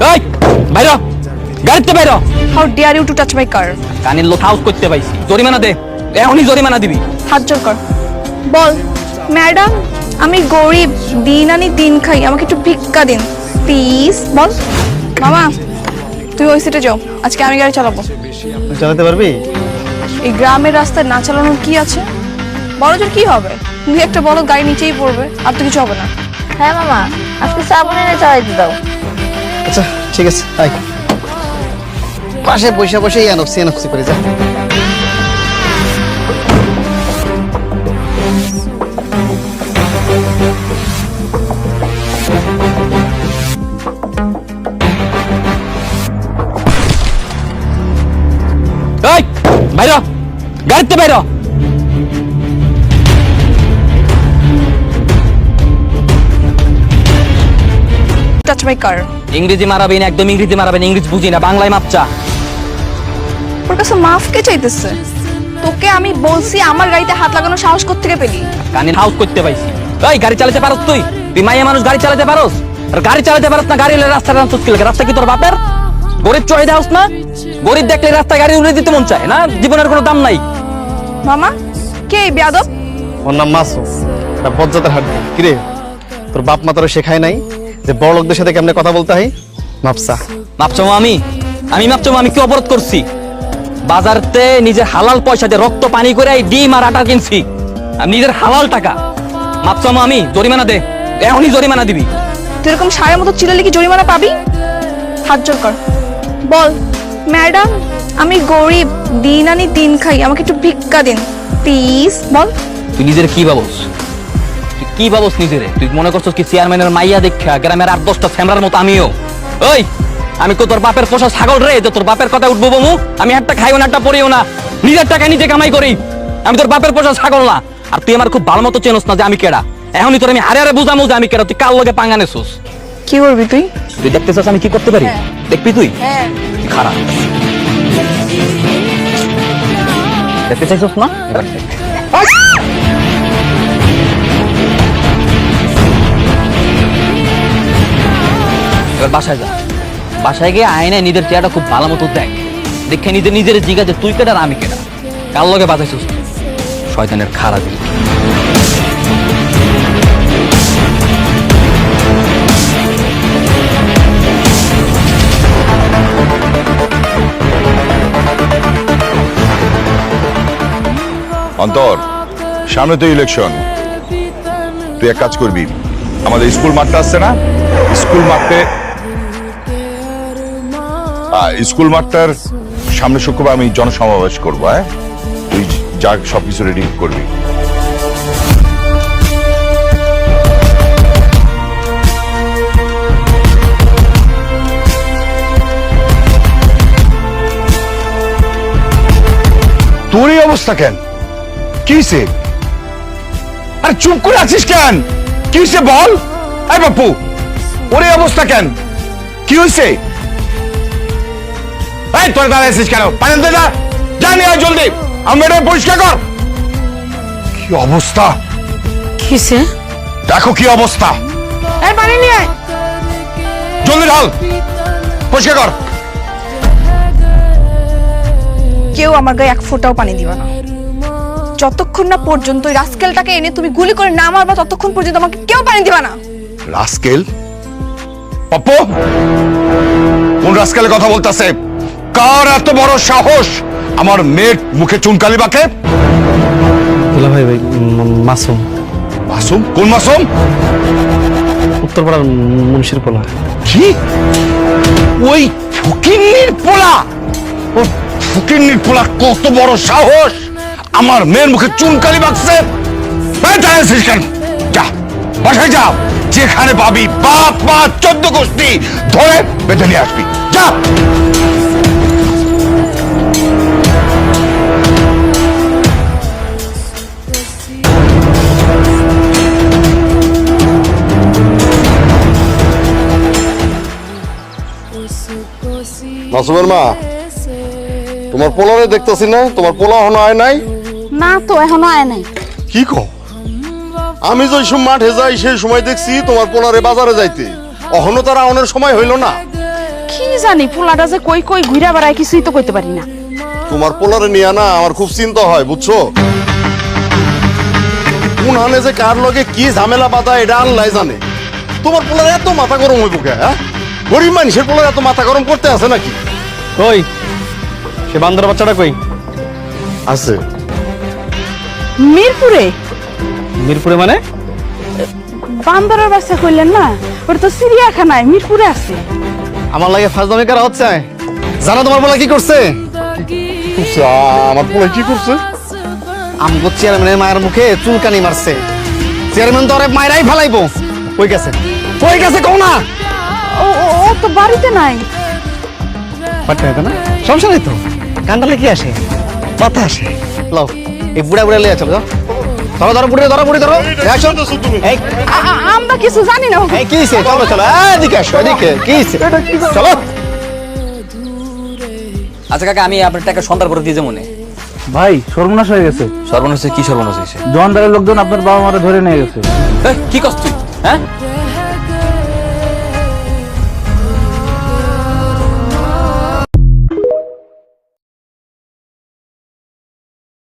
এই বাইরে গাড়িতে বাইরে। How dare you to touch my car? কানের লোক হাউস করতে পাইছি, জরিমানা দে, এখনই জরিমানা দিবি। হাত জোর কর, বল ম্যাডাম আমি গরিব, দিন আনি দিন খাই, আমাকে একটু ভিক্ষা দিন প্লিজ। বল মামা তুই ওই সিটে যাও, আজকে আমি গাড়ি চালাবো। চালাতে পারবি? এই গ্রামের রাস্তায় না চালানোর কি আছে? বড় জোর কি হবে, দুই একটা বড় গাড়ি নিচেই পড়বে, আর তো কিছু হবে না। হ্যাঁ মামা, আজকে শ্রাবণ এনে চালাইতে দাও। আচ্ছা ঠিক আছে, আয় পাশে বসে বসে এনফসি করে যা। এই বাইরে গাড়িতে বাইরে। টাচ মাই কার। ইংরেজি মারাবেন, একদম ইংরেজি মারাবেন, ইংরেজি বুঝি না, বাংলায় মাপচা। ওর কাছে মাফ কে চাইতেছে? তোকে আমি বলছি আমার গাড়িতে হাত লাগানোর সাহস কোত্থেকে পেলি? কানের হাউস করতে পাইছি। এই গাড়ি চালাতে পারোস তুই? তুই মাইয়া মানুষ গাড়ি চালাতে পারোস? আর গাড়ি চালাতে পারোস না, গাড়ি রাস্তা রাস্তা কি লাগে? রাস্তা কি তোর বাপের? গরিব চড়াই হাউস না? গরিব দেখলে রাস্তায় গাড়ি উড়ে দিতে মন চায় না? জীবনের কোনো দাম নাই। মামা কে এই বেয়াদব? ওর নাম মাসুম, একটা বজ্জাতের হাত। কিরে তোর বাপ মা তোরা শেখায় নাই যে বড় লোকদের সাথে কেমনে কথা বলতে হয়? মাপসা মাপচামো আমি মাপচামো, আমি কি অপরাধ করছি? বাজারতে নিজের হালাল পয়সা দিয়ে রক্ত পানি করে এই ডিম আর আটা কিনছি, আমি নিজের হালাল টাকা। মাপচামো আমি, জরিমানা দে, এখনই জরিমানা দিবি। তুই এরকম সারের মতো চিল্লালে কি জরিমানা পাবি? হাত জোর কর, বল ম্যাডাম আমি গরিব, দিন আনি দিন খাই, আমাকে একটু ভিক্ষা দিন প্লিজ। বল তুই নিজের কি ভাবস? তুই কি ভাবস নিজেরে? তুই মনে করছস কি চেয়ারম্যানের মাইয়া দেখা গ্রামের 8-10টা ফ্যামরার মতো আমিও? ওই আমি কো তোর বাপের পোষা ছাগল রে যে তোর বাপের কথা উঠবো বমু? আমি একটা খাইও না, একটা পড়িও না, নিজের টাকা নিজে কামাই করি। আমি তোর বাপের পোষা ছাগল না। আর তুই আমার খুব ভালো মতো চেনস না যে আমি কেডা। এখনই তোর আমি হারে হারে বুঝামু যে আমি কেডা। তুই কার লগে পাঙ্গা নেছস? কি করবি তুই? তুই দেখতেছস আমি কি করতে পারি? দেখবি তুই? তুই খারাপ দেখতে চাইছস না? এবার দেখ। এবার বাসায় যা, বাসায় গিয়ে আয়নায় নিজের চেহারাটা খুব ভালো মতো দেখ, দেখে নিজের জিগা যে তুই কেডা আর আমি কেডা। কার লগে বাজাইছস? শয়তানের খারাপ। অন্তর, সামনে তো ইলেকশন। তুই এক কাজ করবি, আমাদের স্কুল মাঠটা আসছে না, স্কুল মাঠটার সামনে শুক্রবার আমি জনসমাবেশ করবো। হ্যাঁ, তুই যা সবকিছু রেডি করবি। তোর এই অবস্থা কেন? কিসে? আরে চুপ করে আছিস কেন? কিসে বল? এই বাপু, ওর এই অবস্থা কেন? কি হয়েছে? এই তোর দাঁড়ায় আছিস কেন? পানি দে না, জানি আয় জলদি, আমরা পরিষ্কার কর। কি অবস্থা? কিসে? দেখো কি অবস্থা। এই পানি নিয়ে আয়। জলদি ঢাল, পরিষ্কার কর। কেউ আমার গায়ে এক ফোঁটাও পানি দিবা না। যতক্ষণ না পর্যন্ত ওই রাস্কেলটাকে এনে তুমি গুলি করে না মারবা, ততক্ষণ পর্যন্ত আমাকে কেউ পানি দিবা না। রাস্কেল? পপ্পু, কোন রাস্কেলের কথা বলতেছে? কার এত বড় সাহস আমার মেয়ের মুখে চুনকালি বাকে? দুলা ভাই মাসুম। মাসুম? কোন মাসুম? উত্তরপাড়ার মুন্সির পোলা। কি? ওই ফকিন্নির পোলা? ও ফকিন্নির পোলা কত বড় সাহস আমার মেয়ের মুখে চুনকালি বাকছে? যা বাসায় যা, যেখানে পাবি বাপ মা 14 গোষ্ঠী ধরে বেঁধে নিয়ে আসবি। যা। মাসুমের মা, তোমার পোলারে দেখতেছি না, তোমার পোলা এখনো আয় নাই? না তো, এখনো আয় নাই। কি কো? আমি যে মাঠে যাই সেই সময় দেখছি তোমার পোলারে বাজারে যাইতে, এখনো তার আউনের সময় হইল না। কি জানি পোলাটা যে কই কই ঘুরা বেড়ায় কিছুই তো কইতে পারি না। তোমার পোলারে নিয়ে না আমার খুব চিন্তা হয় বুঝছো। কোন হানে যে কার লগে কি ঝামেলা পাতা এটা আল্লাহ জানে। তোমার পোলারে এত মাথা গরম হইব কে? হ্যাঁ, গরিব মানুষের পোলারে এত মাথা গরম করতে আছে নাকি? কই সে বান্দর বাচ্চাটা কই? আছে মিরপুরে মিরপুরে মানে? বান্দরের বাচ্চা কইলেন না, ওটা তো চিড়িয়াখানায় মিরপুরে আছে। আমার লাগে ফাজলামি করা হচ্ছে। জানো তোমার বলা কি করছে? আমার পোলা কি করছে? আমগো চেয়ারম্যানের মায়ের মুখে চুলকানি মারছে। চেয়ারম্যান তো আরে মায়েরাই ফালাইবো। কই গেছে? কই গেছে কও না? ও ও ও তো বাড়িতে নাই। পারতে হবে না, সমস্যা নেই তো। কান্দালে কি আসে? কথা আসে। লাও এই বুড়া বুড়া লিয়ে চলো। ধরো ধরো বুড়ি ধরো, বুড়ি ধরো। অ্যাকশন। এই আমরা কিছু জানি না। এই কি হইছে? চলো চলো, এদিকে আসো, এদিকে। কি হইছে? চলো। আচ্ছা কাকা, আমি আপনার টাকা সন্ধ্যার পরে দিয়ে যাবো মনে। ভাই সর্বনাশ হয়ে গেছে। সর্বনাশ হয়েছে? কি সর্বনাশ হয়েছে? জোয়ানদারের লোকজন আপনার বাবা মারা ধরে নিয়ে গেছে। কি করছ তুই? হ্যাঁ,